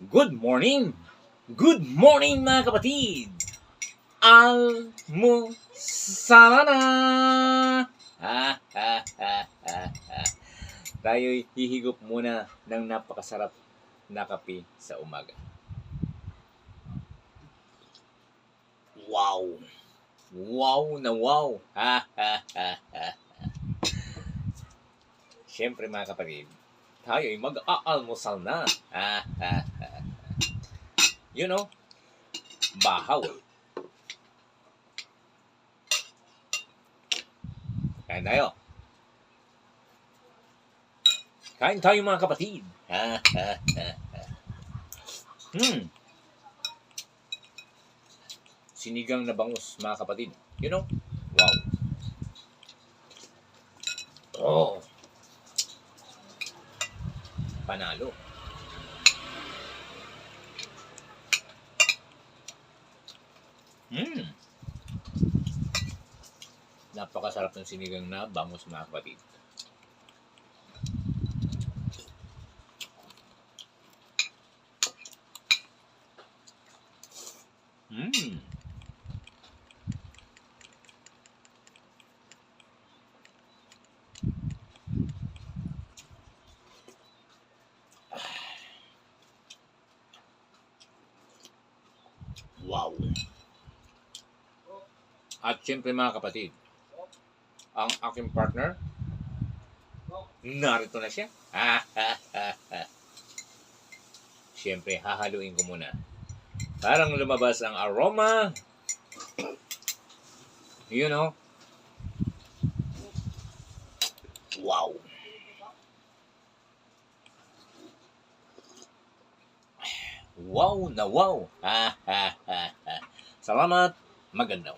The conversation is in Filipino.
Good morning! Good morning mga kapatid! Almusal na! Tayo'y hihigop muna ng napakasarap na kape sa umaga. Wow! Wow na wow! Siyempre mga kapatid, tayo'y mag-aalmusal na. You know, bahaw. Kain tayo. Kain tayo mga kapatid. Sinigang na bangus mga kapatid. You know? Wow. Oh. Panalo. Napakasarap ng sinigang na bangus mga kapatid. Wow. At siyempre mga kapatid, ang aking partner, narito na siya. Siyempre, hahaluin ko muna. Parang lumabas ang aroma. You know? Wow. Wow na wow. Salamat. Magandang